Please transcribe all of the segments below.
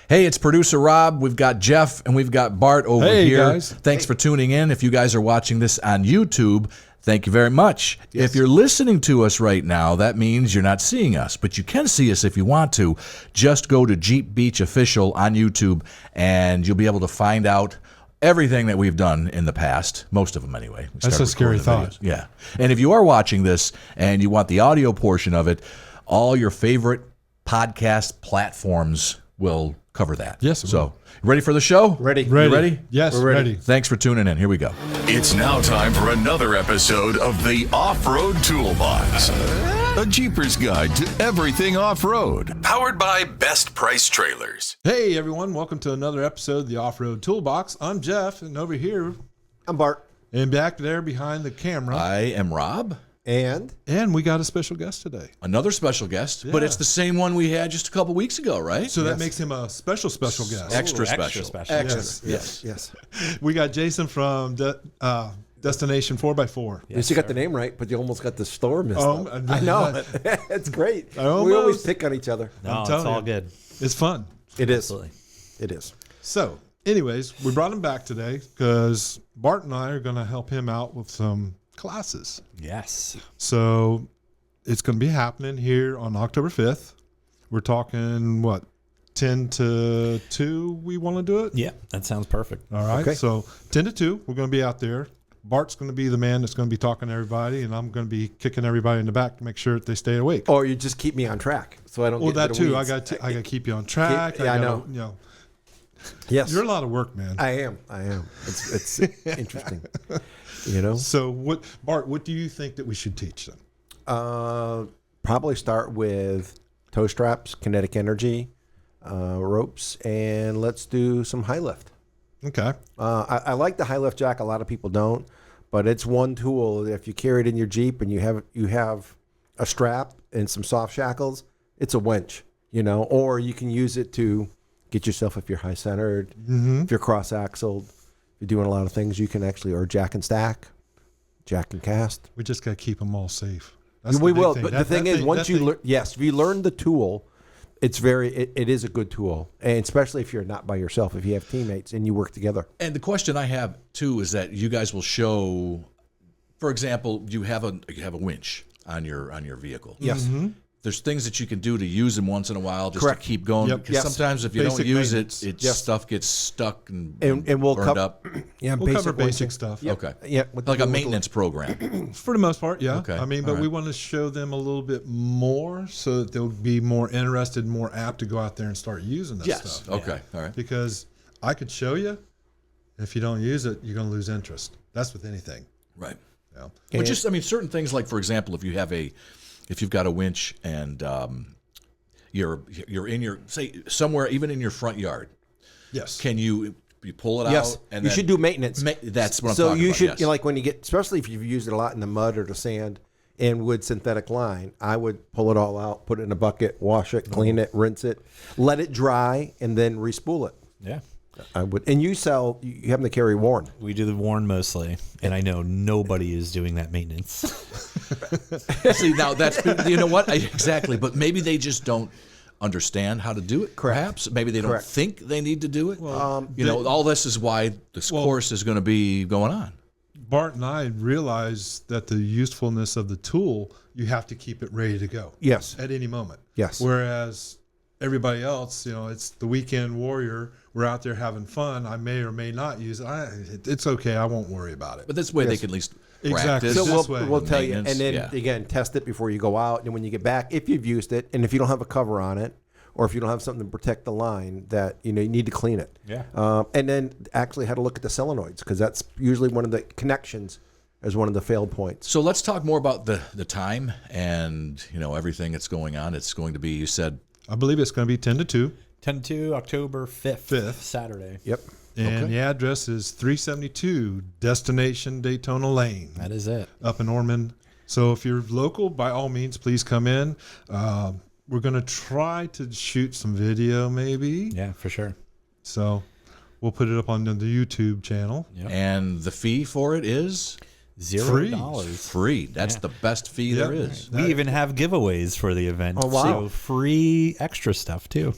Hey, it's producer Rob. We've got Jeff and we've got Bart over here. Guys. Thanks for tuning in. If you guys are watching this on YouTube, thank you very much. Yes. If you're listening to us right now, that means you're not seeing us, but you can see us if you want to. Just go to Jeep Beach Official on YouTube, and you'll be able to find out everything that we've done in the past, most of them anyway. That's a scary thought. Videos. Yeah. And if you are watching this and you want the audio portion of it, all your favorite podcast platforms will cover that. Yes, it So, ready for the show? Ready. You ready? Yes, We're ready. ready. Thanks for tuning in. Here we go. It's now time for another episode of the Off-Road Toolbox. A Jeepers guide to everything off-road. Powered by Best Price Trailers. Hey, everyone. Welcome to another episode of the Off-Road Toolbox. I'm Jeff, and over here, I'm Bart. and back there behind the camera, I am Rob. And and we got a special guest today. Another special guest, but Yeah. it's the same one we had just a couple weeks ago, right? So that Yes. makes him a special guest. Extra Ooh, special. Extras. Yes. Yes. We got Jason from Destination 4x4. At least you got the name right, but you almost got the store missed Oh, up. I know. It's great. We always almost- pick on each other. No, it's telling all you. good. It's fun. It is. Absolutely. It is. So, anyways, we brought him back today because Bart and I are going to help him out with some classes. Yes. So it's going to be happening here on October 5th. We're talking, 10 to 2 we want to do it? Yeah, that sounds perfect. All right. Okay. So 10 to 2, we're going to be out there. Bart's going to be the man that's going to be talking to everybody, and I'm going to be kicking everybody in the back to make sure that they stay awake. Or you just keep me on track so I don't Well, get that into the too. I weeds. got to keep you on track. Yeah, I gotta, know. Yes. You're a lot of work, man. I am. It's interesting. You know? So Bart, what do you think that we should teach them? Probably start with toe straps, kinetic energy, ropes, and let's do some high lift. Okay. I like the high lift jack. A lot of people don't, but it's one tool. If you carry it in your Jeep and you have a strap and some soft shackles, it's a winch, or you can use it to get yourself, if you're high centered, if you're cross axled, if you're doing a lot of things, you can actually, or jack and stack, jack and cast. We just got to keep them all safe. That's We the big will, thing. but That- the thing that is, thing- once that you thing- learn, if you learn the tool, it is a good tool, and especially if you're not by yourself, if you have teammates and you work together. And the question I have too is that you guys will show, for example, you have a winch on your vehicle. Yes. There's things that you can do to use them once in a while just Correct. to keep going. Yep. Because Yes. sometimes if you Basic don't use maintenance. it, Yes. stuff gets stuck and we'll burned up. Yeah, We'll cover winching. basic stuff. Okay. Yeah, Like a maintenance program. For the most part, yeah. Okay. I mean, but All right. we want to show them a little bit more so that they'll be more interested, more apt to go out there and start using this Yes. stuff. Okay. All right. Because I could show you, if you don't use it, you're going to lose interest. That's with anything. Right. Yeah. But just, I mean, certain things like, for example, if you've got a winch and you're in your, say, somewhere, even in your front yard, Yes. can you pull it Yes, out? And you then should do maintenance. That's what I'm So talking you about. should, yes. like when you get, especially if you've used it a lot in the mud or the sand and wood synthetic line, I would pull it all out, put it in a bucket, wash it, clean it, rinse it, let it dry, and then respool it. Yeah. I would, and you have them to carry worn. We do the worn mostly, and I know nobody is doing that maintenance. See, now that's, you know what? Exactly. But maybe they just don't understand how to do it, perhaps. Maybe they don't Correct. think they need to do it. All this is why this course is going to be going on. Bart and I realize that the usefulness of the tool, you have to keep it ready to go. Yes. At any moment. Yes. Whereas everybody else, it's the weekend warrior. We're out there having fun. I may or may not use it. It's okay. I won't worry about it. But this way they Yes. can at least Exactly. practice. So This way. we'll tell you, and Maintenance, then yeah. again, test it before you go out, and when you get back, if you've used it, and if you don't have a cover on it, or if you don't have something to protect the line, that you need to clean it. Yeah. And then actually had to look at the solenoids because that's usually one of the connections as one of the failed points. So let's talk more about the time and everything that's going on. It's going to be, you said, I believe it's going to be 10 to 2. 10 to October 5th, Fifth. Saturday. Yep. And Okay. the address is 372 Destination Daytona Lane That is it. up in Ormond. So if you're local, by all means, please come in. We're going to try to shoot some video maybe. Yeah, for sure. So we'll put it up on the YouTube channel. Yep. and the fee for it is? $0. Free. That's the best fee there is. We even have giveaways for the event. Oh, wow. So free extra stuff too.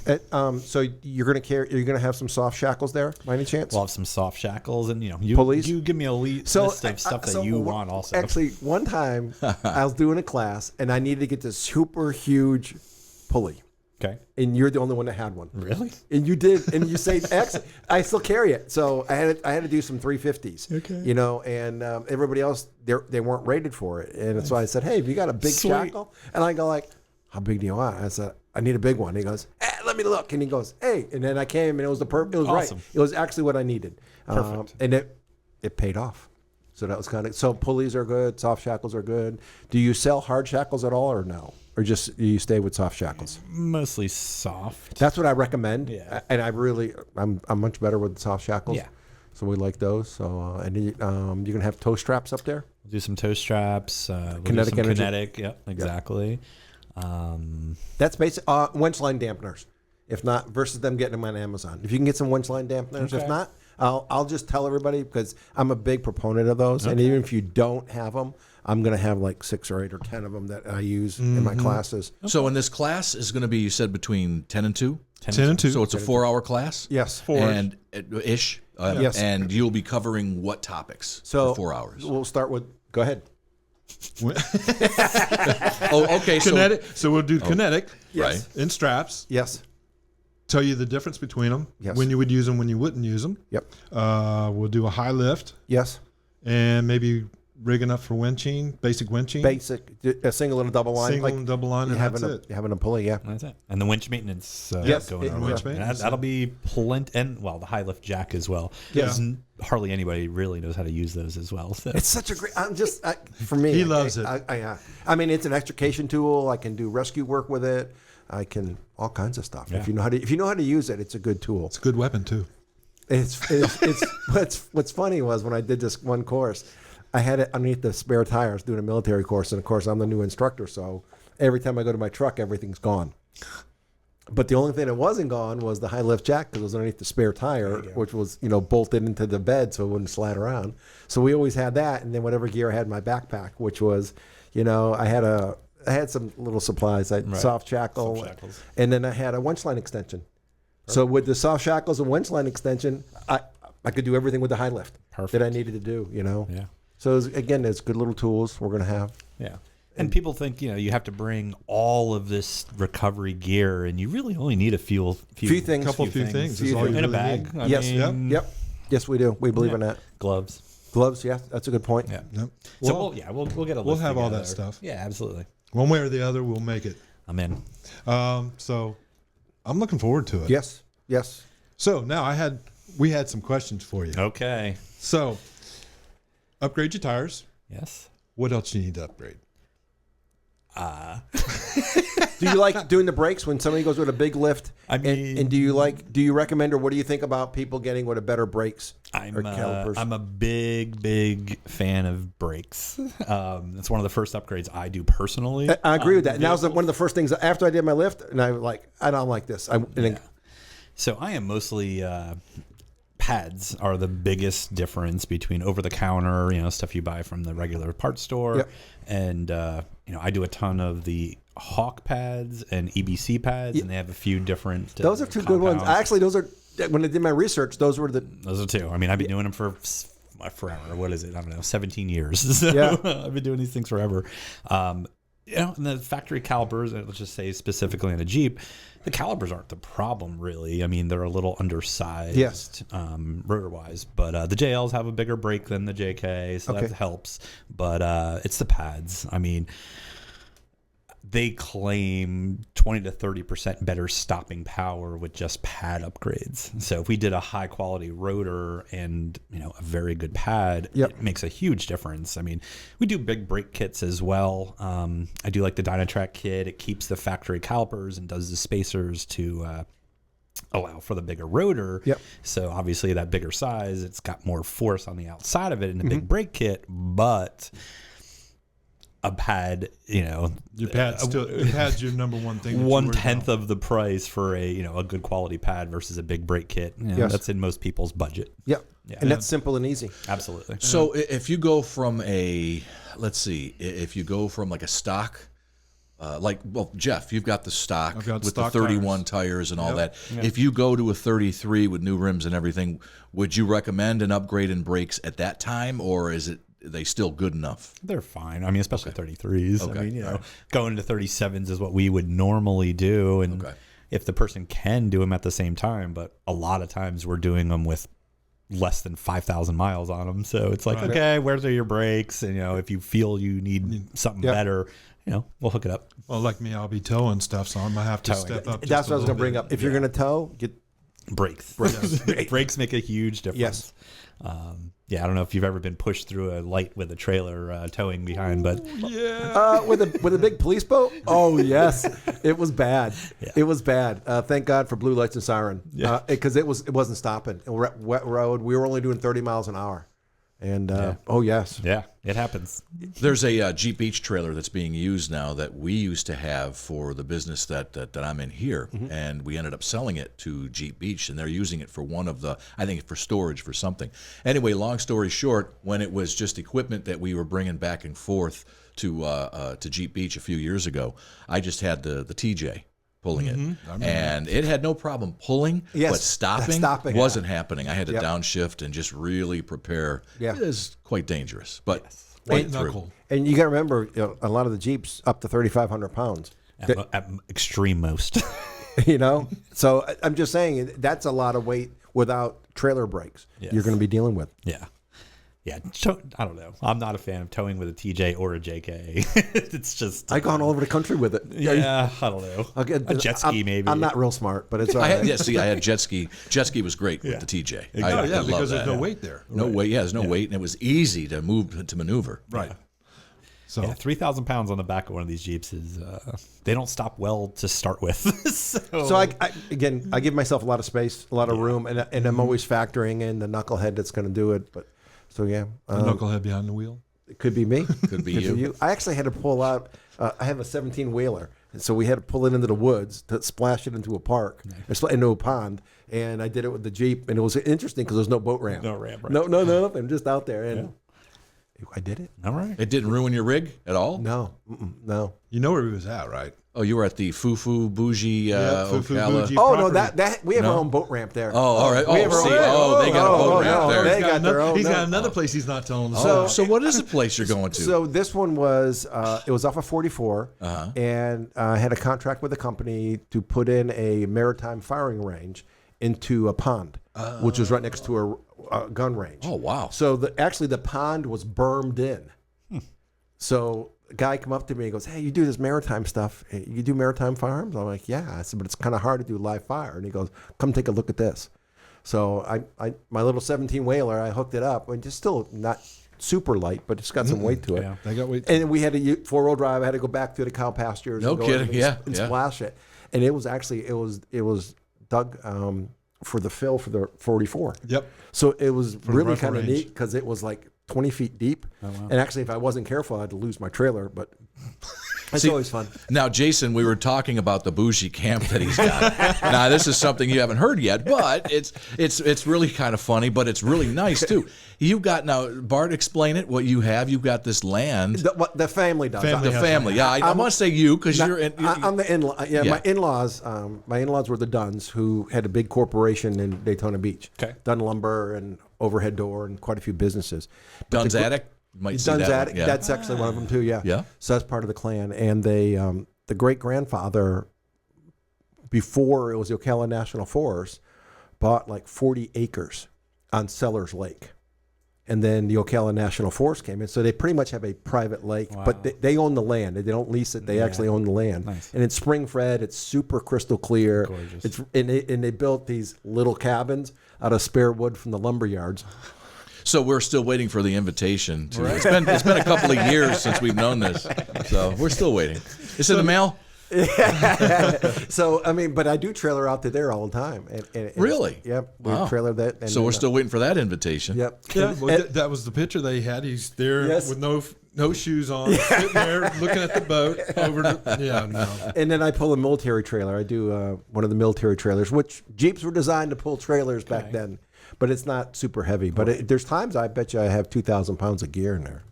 So you're gonna have some soft shackles there, by any chance? We'll have some soft shackles, and you Pulleys? give me a list of stuff that you want also. Actually, one time I was doing a class and I needed to get this super huge pulley, Okay. and you're the only one that had one. Really? And you did, and you say, "Excellent." I still carry it, so I had to do some 350s. Okay. You know, and everybody else they weren't rated for it, and so I said, "Hey, have you got a big Sweet. shackle?" And I go like, "How big do you want?" I said, "I need a big one." He goes, "Let me look," and he goes, "Hey," and then I came, and it was it was Awesome. right. It was actually what I needed. Perfect. And it paid off. So that was kind of so. Pulleys are good. Soft shackles are good. Do you sell hard shackles at all, or no? Or just you stay with soft shackles? Mostly soft. That's what I recommend. Yeah. And I'm much better with soft shackles. Yeah. So we like those. So and you can have toe straps up there. We'll do some toe straps. We'll Kinetic do some energy. kinetic. Yep, exactly. That's basic. Winch line dampeners. If not, versus them getting them on Amazon. If you can get some winch line dampeners, if Okay. not, I'll just tell everybody because I'm a big proponent of those. And even if you don't have them, I'm going to have like 6 or 8 or 10 of them that I use in my classes. So in this class is going to be, you said, between 10 and 2? 10 and 2. So it's a 4-hour class? Yes. And ish. Yes. And you'll be covering what topics So for 4 hours? We'll start with. Go ahead. Oh, okay. So Kinetic. So we'll do kinetic Right. and straps. Yes. Tell you the difference between them. Yes. When you would use them, when you wouldn't use them. Yep. We'll do a high lift Yes. and maybe rigging up for winching, basic winching. Basic. A single and a double line. Single and double line, and that's it. Having a pulley. Yeah. That's it. And the winch maintenance Yes, going over. winch And maintenance. that'll be plenty. And, well, the high lift jack as well. Yeah. 'Cause hardly anybody really knows how to use those as well. So. It's such a great. For me. He loves it. I mean, it's an extrication tool. I can do rescue work with it. I can all kinds of stuff. Yeah. If you know how to use it, it's a good tool. It's a good weapon too. It's what's funny was when I did this one course, I had it underneath the spare tire. I was doing a military course, and of course I'm the new instructor, so every time I go to my truck, everything's gone. But the only thing that wasn't gone was the high lift jack because it was underneath the spare tire, which was bolted into the bed so it wouldn't slide around. So we always had that, and then whatever gear I had in my backpack, which was, I had some little supplies, I had soft shackle, Soft shackles. and then I had a winch line extension. So with the soft shackles and winch line extension, I could do everything with the high lift that I needed to do. Yeah. So again, there's good little tools we're gonna have. Yeah. And people think, you have to bring all of this recovery gear, and you really only need a few things. Few things is all you in a really bag. need. I Yes. mean, Yep. Yes, we do. We believe in that. gloves. Gloves. Yeah, that's a good point. Yeah. Yep. So Well, we'll get a we'll list have all that together. stuff. Yeah, absolutely. one way or the other, we'll make it. I'm in. So I'm looking forward to it. Yes. Yes. So now we had some questions for you. Okay. So upgrade your tires. Yes. What else do you need to upgrade? Do you like doing the brakes when somebody goes with a big lift? I mean- and do you recommend, or what do you think about people getting with a better brakes or calipers? I'm a big fan of brakes. It's one of the first upgrades I do personally. I agree with that. And that was one of the first things after I did my lift, and I was like, I don't like this. So I am mostly pads are the biggest difference between over the counter, stuff you buy from the regular parts store, Yep. and I do a ton of the Hawk pads and EBC pads, and they have a few different. Those are two good ones. compounds. Actually, those are when I did my research. Those were the Those are two. I mean, I've been doing them for forever. What is it? I don't know, 17 years. So Yeah. I've been doing these things forever. And the factory calipers, let's just say specifically on a Jeep, the calipers aren't the problem, really. I mean, they're a little undersized, Yes. rotor-wise. But the JLs have a bigger brake than the JK, so Okay. that helps. But it's the pads. I mean, they claim 20 to 30% better stopping power with just pad upgrades. So if we did a high quality rotor and a very good pad, Yep. it makes a huge difference. I mean, we do big brake kits as well. I do like the Dynatrack kit. It keeps the factory calipers and does the spacers to allow for the bigger rotor. Yep. So obviously that bigger size, it's got more force on the outside of it in a big brake kit, but a pad, Your pad's your number one thing. 1/10 of the price for a good quality pad versus a big brake kit. Yes. That's in most people's budget. Yep. And that's simple and easy. Absolutely. So if you go from if you go from like a stock, Jeff, you've got the stock I've got with stock the 31 tires and all that. If you go to a 33 with new rims and everything, would you recommend an upgrade in brakes at that time, or are they still good enough? They're fine. I mean, especially 33s. Okay. I mean, going to 37s is what we would normally do. And if the person can do them at the same time, but a lot of times we're doing them with less than 5,000 miles on them. So it's like, okay, where's your brakes? And, if you feel you need something better, we'll hook it up. Well, like me, I'll be towing stuff, so I might have to step up. That's what I was going to bring up. If you're going to tow, get Brakes. Brakes make a huge difference. Yes. I don't know if you've ever been pushed through a light with a trailer towing behind, but with a big police boat. Oh yes, it was bad. Yeah. It was bad. Thank God for blue lights and siren, because it wasn't stopping. We're at wet road. We were only doing 30 miles an hour, and oh yes, yeah, it happens. There's a Jeep Beach trailer that's being used now that we used to have for the business that I'm in here, and we ended up selling it to Jeep Beach, and they're using it for I think for storage for something. Anyway, long story short, when it was just equipment that we were bringing back and forth to Jeep Beach a few years ago, I just had the TJ pulling it, and it had no problem pulling, but stopping wasn't happening. I had to downshift and just really prepare. Yeah. It is quite dangerous, but White knuckle. And you got to remember, a lot of the Jeeps up to 3,500 pounds. At extreme most. So I'm just saying that's a lot of weight without trailer brakes. Yes. You're going to be dealing with. Yeah. I don't know. I'm not a fan of towing with a TJ or a JK. It's just I've gone all over the country with it. I don't know. A jet ski maybe. I'm not real smart, but it's all I right. had jet ski. Jet ski was great with the TJ. I love because that. there's no weight there. No weight. Yeah, there's no weight, and it was easy to maneuver. Right. So 3,000 pounds on the back of one of these Jeeps is they don't stop well to start with. So I give myself a lot of space, a lot of room, and I'm always factoring in the knucklehead that's going to do it. But so the knucklehead behind the wheel. it could be me. Could be you. I actually had to pull out. I have a 17 wheeler, and so we had to pull it into the woods to splash it into a park, into a pond. And I did it with the Jeep, and it was interesting because there's no boat ramp. No ramp, right. No, nothing. Just out there, and I did it. All right. It didn't ruin your rig at all? No. You know where he was at, right? Oh, you were at the Fufu Bougie Fufu Ocala. Bougie. Oh no, Property. that we have our own boat ramp there. Oh, all right. We have our own- They got a boat ramp no, there. they got their own. He's no. got another place he's not telling us. So what is the place you're going to? So this one was it was off of 44, and I had a contract with a company to put in a maritime firing range into a pond, which was right next to a gun range. Oh, wow. So the pond was bermed in. So a guy come up to me and goes, "Hey, you do this maritime stuff? Hey, you do maritime firearms?" I'm like, "Yeah." I said, "But it's kind of hard to do live fire." And he goes, "Come take a look at this." So I my little 17 whaler, I hooked it up, and just still not super light, but it's got some weight to it. Yeah. They got weight. And we had to 4-wheel drive. I had to go back through the cow pastures. No and go kidding. and, and Yeah. splash it. And it was dug for the fill for the 44. Yep. So it was the really rifle kind of range. neat because it was like 20 feet deep. And actually, if I wasn't careful, I had to lose my trailer. But it's always fun. Now, Jason, we were talking about the bougie camp that he's got. Now, this is something you haven't heard yet, but it's really kind of funny, but it's really nice too. You've got now, Bart, explain it. What you have? You've got this land. The family does. Family The has family. Yeah, I want to say you because you're. I'm the in-law. Yeah, Yeah. my in-laws. My in-laws were the Dunns, who had a big corporation in Daytona Beach. Okay. Dunn Lumber and Overhead Door and quite a few businesses. But Dunn's the- Attic. Might see Dunn's that Attic. one. Yeah. That's actually one of them too. Yeah. Yeah. So that's part of the clan, and they the great grandfather, before it was the Ocala National Forest, bought like 40 acres on Sellers Lake. And then the Ocala National Forest came in. So they pretty much have a private lake, but they own the land. They don't lease it. They actually own the land. Nice. And it's spring fed. It's super crystal clear. Gorgeous. It's and they built these little cabins out of spare wood from the lumber yards. So we're still waiting for the invitation. It's been a couple of years since we've known this, so we're still waiting. It's in the mail. So I mean, but I do trailer out to there all the time. And Really? Yep. We Wow. trailer that. And So we're still waiting for that invitation. Yep. Yeah, well, And- that was the picture they had. He's there Yes. with no no shoes on, sitting there looking at the boat over the, yeah, no. And then I pull a military trailer. I do one of the military trailers, which Jeeps were designed to pull trailers back then, but it's not super heavy. But there's times I bet you I have 2,000 pounds of gear in there.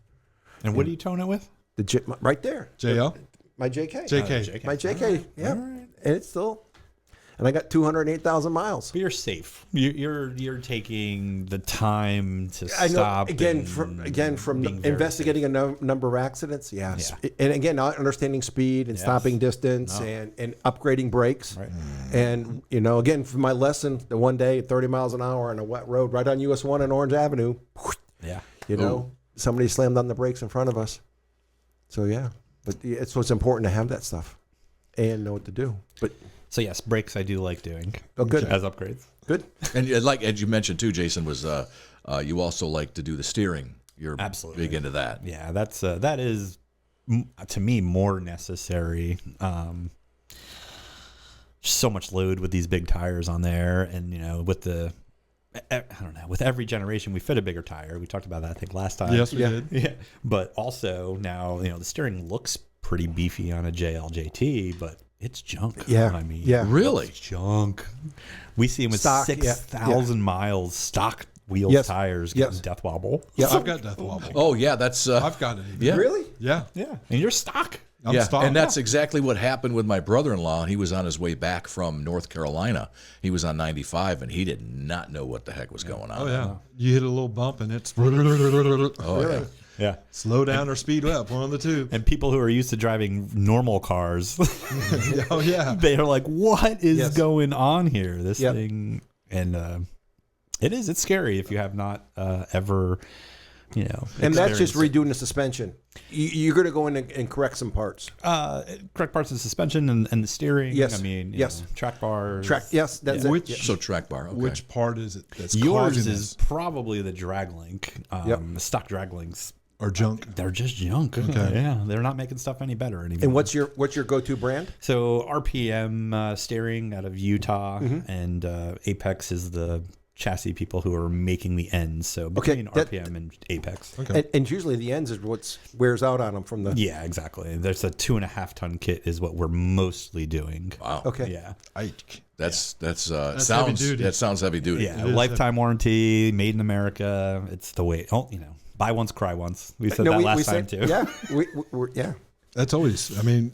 And what are you towing it with? Right there. JL? My JK. JK. My JK. Yeah. And it's still, and I got 208,000 miles. But you're safe. You're taking the time to I know. stop. Again, and from being very investigating a number of accidents. Yes. Yeah. And again, not understanding speed and Yes. stopping distance and upgrading brakes. Right. And, again, for my lesson, the one day, 30 miles an hour on a wet road right on US 1 and Orange Avenue, Yeah. somebody slammed on the brakes in front of us. So, yeah. But it's what's important to have that stuff and know what to do. But So yes, brakes I do like doing. Oh, good. As upgrades. good. And as you mentioned too, Jason, was you also like to do the steering. You're Absolutely. big into that. Yeah, that is to me more necessary. So much load with these big tires on there, and with the I don't know, with every generation we fit a bigger tire. We talked about that I think last time. Yes, we did. Yeah, but also now the steering looks pretty beefy on a JLJT, but it's junk. Yeah, I mean, yeah. Really? it's junk. We see them with Stock, 6,000 miles stock wheel Yes, tires yes. getting death wobble. Yeah. I've got death wobble. Oh yeah, that's I've got it. yeah. Really? Yeah. Yeah, and you're stock. I'm yeah, stopped. and that's exactly what happened with my brother-in-law. He was on his way back from North Carolina. He was on 95, and he did not know what the heck was going on. Oh, yeah. You hit a little bump and it's Oh, yeah. Yeah. slow down or speed up, one of the two. And people who are used to driving normal cars, Oh, yeah. they are like, "What is Yes. going on here?" This Yep. thing, and it's scary if you have not ever, And that's just experienced it. redoing the suspension. You're going to go in and correct some parts. correct parts of the suspension and the steering. Yes. I mean, Yes. track bars. Yes, that's it. Which- Yeah. So track bar. Okay. Which part is it that's Yours causing is this? probably the drag link. The stock drag links. Or junk? They're just junk. Yeah, they're not making stuff any better anymore. And what's your go-to brand? So RPM steering out of Utah, Mm-hmm. and Apex is the chassis people who are making the ends. So Okay, between that- RPM and Apex. Okay. And usually the ends is what wears out on them from the. Yeah, exactly. There's a 2.5 ton kit is what we're mostly doing. Wow. Okay. Yeah. That's heavy sounds duty. that sounds heavy duty. Yeah. is Lifetime warranty, made in America. It's the way. Oh, buy once, cry once. We said that last time too. Yeah, we're yeah. That's always, I mean,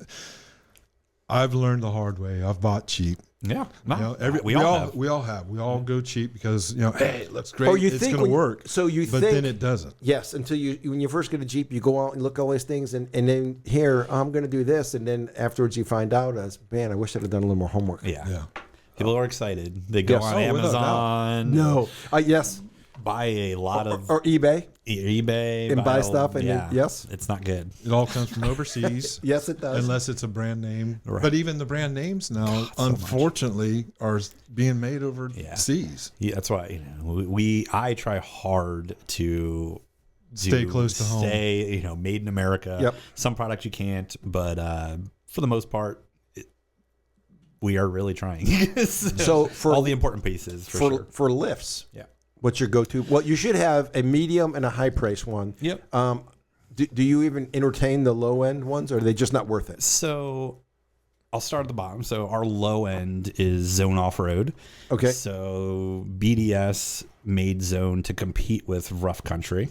I've learned the hard way. I've bought cheap. Yeah. You know, we all have. We all have. We all go cheap because, hey, it looks great. Or you it's think going to when- work. so you but think- then it doesn't. Yes, until when you first get a Jeep, you go out and look at all these things, and then here I'm going to do this, and then afterwards you find out as man, I wish I'd have done a little more homework. Yeah. Yeah. People are excited. They go Yes. on Oh, without a doubt. Amazon. No, yes, Buy a lot of or eBay. eBay And buy all- stuff and then- yes. it's not good. It all comes from overseas. Yes, it does. Unless it's a brand name. Right. But even the brand names now, unfortunately, are being made overseas. Yeah, that's why I try hard to Stay close to home. Stay made in America. Yep. Some products you can't, but for the most part, we are really trying. So for all the important pieces for sure. for lifts, Yeah. what's your go-to? Well, you should have a medium and a high price one. Yep. Do you even entertain the low end ones, or are they just not worth it? So I'll start at the bottom. So our low end is Zone Off Road. Okay. So BDS made Zone to compete with Rough Country.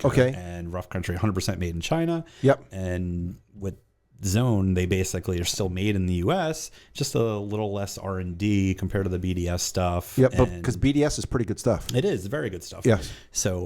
Okay. And Rough Country 100% made in China. Yep. And with Zone, they basically are still made in the U.S., just a little less R&D compared to the BDS stuff. Yep. But And because BDS is pretty good stuff. it is very good stuff. Yes. So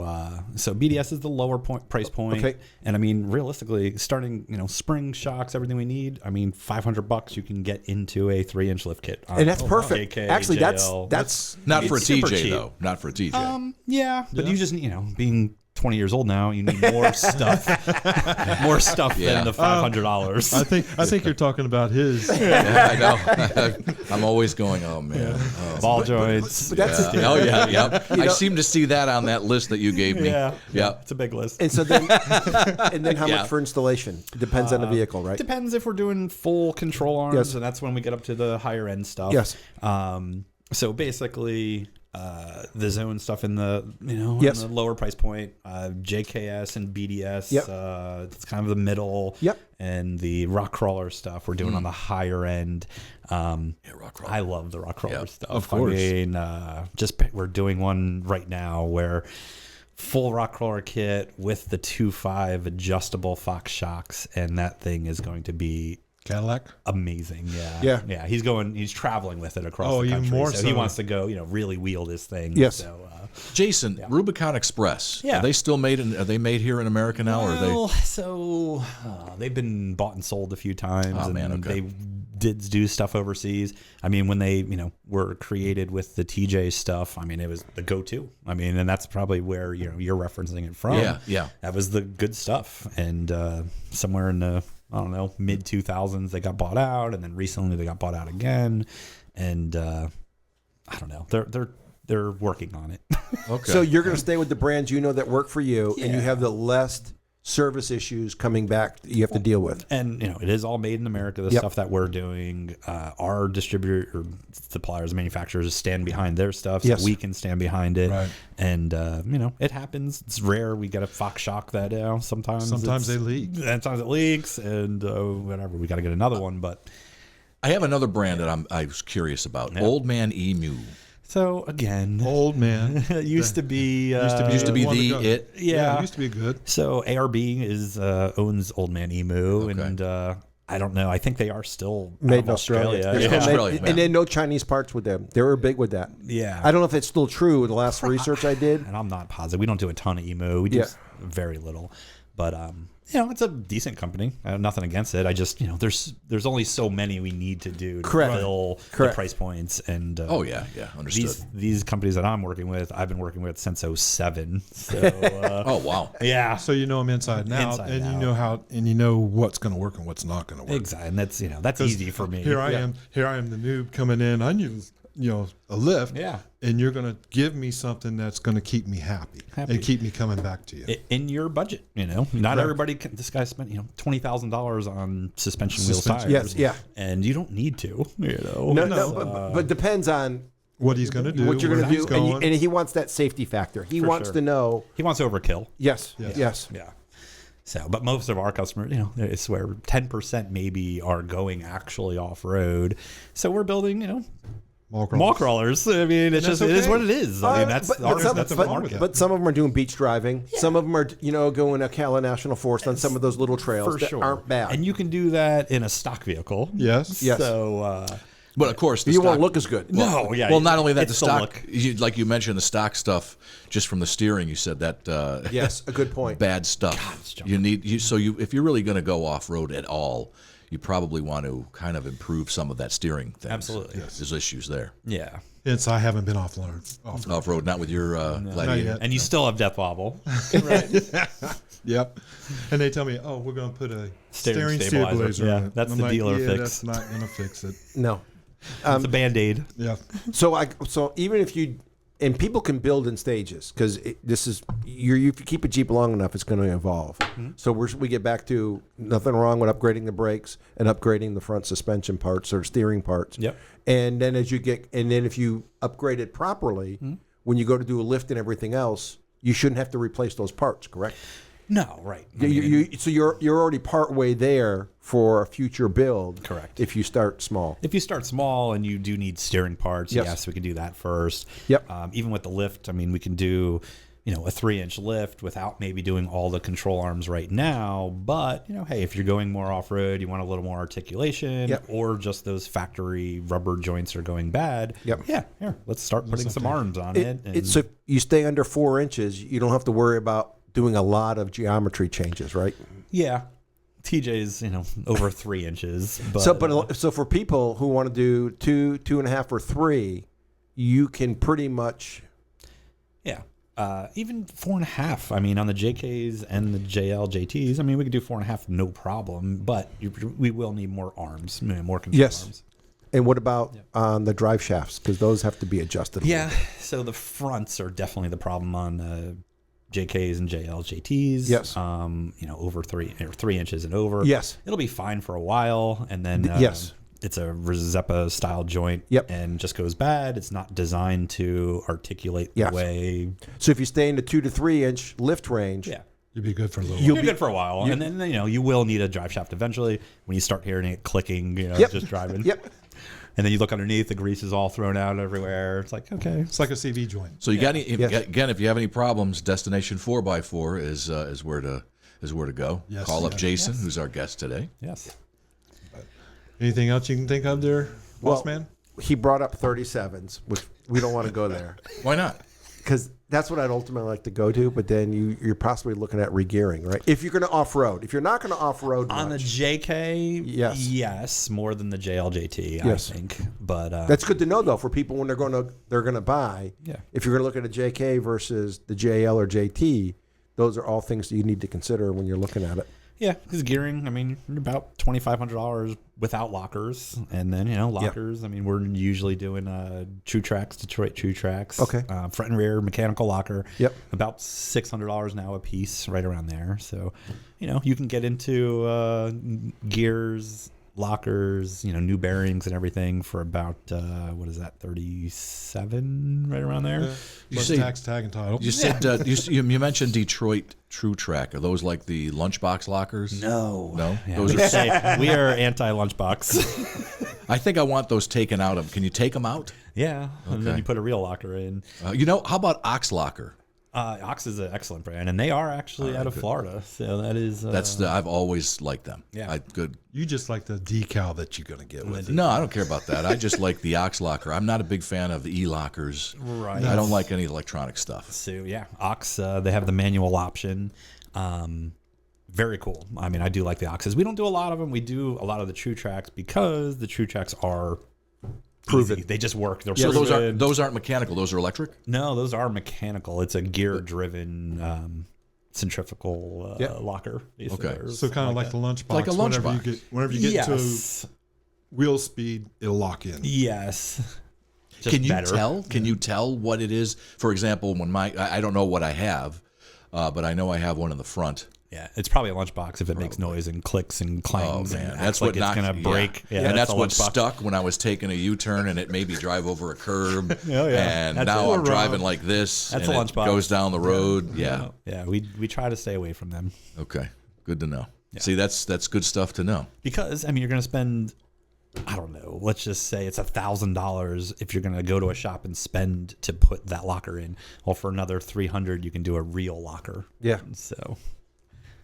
BDS is the lower price point. Okay. And I mean, realistically, starting spring shocks, everything we need. I mean, $500 you can get into a 3-inch lift kit. And that's perfect. JK, Actually, JL. that's Not for a It's super TJ cheap. though. Not for a TJ. Yeah, but you just being 20 years old now, you need more stuff, Yeah. than the $500. I think you're talking about his. Yeah, I know. I'm always going. Oh man. Oh. Ball joints. but that's Oh yeah, yeah. I seem to see that on that list that you gave me. Yeah, Yeah. it's a big list. and so then how Yeah. much for installation? Depends on the vehicle, right? Depends if we're doing full control arms, Yes. and that's when we get up to the higher end stuff. Yes. So basically, The Zone stuff in the in Yes. the lower price point, JKS and BDS. Yep. It's kind of the middle. Yep. And the rock crawler stuff we're doing on the higher end. rock crawler. I love the rock crawler Yep, stuff. of course. I mean, we're doing one right now where full rock crawler kit with the 2.5 adjustable Fox shocks, and that thing is going to be Cadillac. amazing. Yeah. He's traveling with it across Oh, the even country. more so he so. wants to go, really wheel this thing. Yes. So, Jason, Rubicon Express. Yeah. Are they still made are they made here in America now, or are they? well, so they've been bought and sold a few times, Oh, and man, okay. they did do stuff overseas. I mean, when they were created with the TJ stuff, I mean, it was the go-to. I mean, and that's probably where you're referencing it from. Yeah. That was the good stuff, and somewhere in the mid 2000s they got bought out, and then recently they got bought out again, and I don't know. They're working on it. Okay. So you're going to stay with the brands that work for you, and you have the less service issues coming back that you have to deal with. And it is all made in America. The Yep. stuff that we're doing, our distributor or suppliers, manufacturers stand behind their stuff, so Yes. we can stand behind it. Right. And it happens. It's rare. We get a Fox shock that sometimes Sometimes they leak. Sometimes it leaks, and whatever. We got to get another one, but. I have another brand that I was curious about. Old Man Emu. So again, Old man. it used to be Used to be one the that goes- it. Yeah. It used to be good. So ARB owns Old Man Emu, Okay. and I don't know. I think they are still out Made of in Australia. Yeah. They're still Australia, made- and then no Chinese parts with them. They were big with that. Yeah. I don't know if it's still true. The last research I did. And I'm not positive. We don't do a ton of emu. We do Yeah. very little, but it's a decent company. I have nothing against it. I just there's only so many we need to do to Correct. fill the Correct. price points. And Oh yeah, understood. these companies that I'm working with, I've been working with since 2007. So Oh wow. yeah, So you know them inside and out, Inside and and you out. know how, and you know what's going to work and what's not going to work. exactly. And that's easy for me. Here I am, the noob coming in. I use a lift, Yeah. and you're going to give me something that's going to keep me happy and keep me coming back to you. In your budget, not everybody can. This guy spent $20,000 on suspension wheel Suspension. tires. Yes, yeah. And you don't need to. No, but depends on What he's going to do, what you're where going to he's do, and, going. and he wants that safety factor. He wants sure. to know. He wants overkill. Yes, Yes. yes. Yeah. So, but most of our customers, it's where 10% maybe are going actually off road. So we're building, mall crawlers. I mean, it's just, that's it is okay. what it is. I mean, that's nothing wrong with that. but some of them are doing beach driving. Some of them are, going to Ocala National Forest on some of those little trails for that sure. aren't bad. And you can do that in a stock vehicle. Yes. Yes. So, But of course, the you stock, won't look as good. no, yeah. Well, not only that, the it's the stock, look. like you mentioned, the stock stuff, just from the steering, you said that. Yes, a good point. Bad stuff. If you're really going to go off road at all, you probably want to kind of improve some of that steering thing. Absolutely. There's issues there. Yeah. Hence, I haven't been off road. Off road, not with your Gladiator. yet. And you still have death wobble. Yep. And they tell me, "Oh, we're going to put a steering stabilizer. stabilizer Yeah, on it." that's I'm the like, dealer yeah, fix. That's not going to fix it. No. It's a Band-Aid. Yeah. So even if you and people can build in stages because this is if you keep a Jeep long enough, it's going to evolve. Mm-hmm. So we get back to nothing wrong with upgrading the brakes and upgrading the front suspension parts or steering parts. Yep. And then if you upgrade it properly, Mm-hmm. when you go to do a lift and everything else, you shouldn't have to replace those parts. Correct? No, right. So you're already part way there for a future build. Correct. If you start small. If you start small and you do need steering parts, Yes. yes, we can do that first. Yep. Even with the lift, I mean, we can do, a 3-inch lift without maybe doing all the control arms right now. But, hey, if you're going more off-road, you want a little more articulation, Yep. or just those factory rubber joints are going bad. Yep. Yeah, here, let's start putting some arms on it. And So you stay under 4 inches, you don't have to worry about doing a lot of geometry changes, right? yeah, TJ's, over 3 inches. But, So for people who want to do 2, 2.5, or 3, you can pretty much. yeah. Even 4.5. I mean, on the JKs and the JLJTs, I mean, we could do 4.5, no problem. But we will need more arms, more control Yes. arms. And what about on the drive shafts? Because those have to be adjusted. Yeah. So the fronts are definitely the problem on JKs and JLJTs. Yes. Over 3 inches and over. Yes. It'll be fine for a while, and then Yes. it's a Rzepa style joint Yep. and just goes bad. It's not designed to articulate the Yes. way. So if you stay in the 2 to 3 inch lift range, Yeah. You'd be good for a little You'll while. be good for a while. And then, you will need a drive shaft eventually when you start hearing it clicking, Yep. just driving. Yep. And then you look underneath, the grease is all thrown out everywhere. It's like, okay. It's like a CV joint. So you got any, Yes. again, if you have any problems, Destination 4x4 is where to go. Yes. Call up Yeah. Jason, who's our guest today. Yes. Anything else you can think of there, boss man? he brought up 37s, which we don't want to go there Why not? because that's what I'd ultimately like to go to. But then you're possibly looking at regearing, right? If you're going to off road, if you're not going to off road On the JK, yes, more than the JLJT, Yes. I think. But that's good to know though for people when they're going to buy. Yeah. If you're going to look at a JK versus the JL or JT, those are all things that you need to consider when you're looking at it. yeah, because gearing, I mean, you're about $2,500 without lockers. And then, lockers, I mean, we're usually doing True Tracks, Detroit True Tracks. Okay. Front and rear mechanical locker. Yep. About $600 now a piece, right around there. So, you can get into gears, lockers, new bearings and everything for about, 37, right around there. Plus say- tax, tag, and title. You said you mentioned Detroit True Track. Are those like the lunchbox lockers? No. No? Those Those are we are anti-lunchbox. I think I want those taken out of. Can you take them out? Yeah. And then Okay. you put a real locker in. How about Ox Locker? Ox is an excellent brand, and they are actually out of Florida. So that is. I've always liked them. Yeah. Good. You just like the decal that you're going to get with it. No, I don't care about that. I just like the Ox Locker. I'm not a big fan of the e-lockers. Right. I don't like any electronic stuff. So yeah, Ox. They have the manual option. Very cool. I mean, I do like the Oxes. We don't do a lot of them. We do a lot of the True Tracks because the True Tracks are proven. They just work. They're So proven. those aren't mechanical. Those are electric. No, those are mechanical. It's a gear-driven centrifugal locker. Okay. So kind of like the lunchbox. Like a Whenever you get yes. to wheel speed, it'll lock in. Yes. Just Can you better. tell? Can you tell what it is? For example, when I don't know what I have, but I know I have one in the front. Yeah, it's probably a lunchbox if it makes noise and clicks and Oh clangs. man, and that's acts like what it's knocked, gonna break. Yeah, Yeah, and that's a what lunchbox. stuck when I was taking a U-turn and it made me drive over a curb. Oh, yeah. And That's now it. I'm driving like this. That's and a it lunchbox. goes down the road. Yeah. Yeah, we try to stay away from them Okay. Good to know. See, that's good stuff to know. because I mean you're gonna spend. I don't know. Let's just say it's $1,000 if you're going to go to a shop and spend to put that locker in. Well, for another $300, you can do a real locker. Yeah, So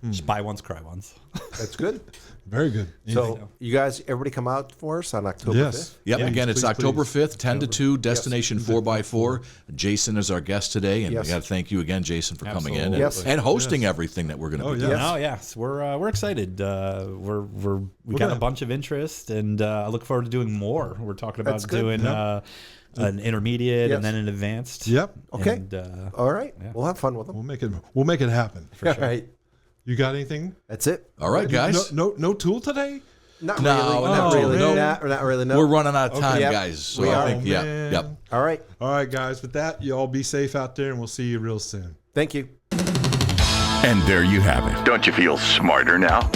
just buy once, cry once. that's good. Very good. So you guys, everybody come out for us on October 5th? Yes. Yep. Yeah, Again, it's please, October please. 5th, 10 to 2, Destination 4x4. Jason is our guest today, and Yes. we got to thank you again, Jason, for coming in and, Yes. and hosting everything that we're going to be Oh, doing. yeah. No, yes, we're excited. We got gonna- a bunch of interest, and I look forward to doing more. We're talking about That's good. doing an intermediate Yes. and then an advanced. Yep. Okay. And, All right, we'll have fun with them. We'll make it happen. All right, You got anything? that's it. All right, guys. No tool today? Not No, really. no, Not really. no. Not really. No. We're running out of time, Yep. guys. So We I are. think, Oh, yeah. man. Yep. All right. All right, guys. With that, you all be safe out there, and we'll see you real soon. Thank you. And there you have it. Don't you feel smarter now?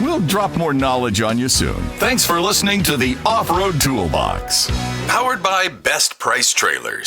We'll drop more knowledge on you soon. Thanks for listening to the Off-Road Toolbox. Powered by Best Price Trailers.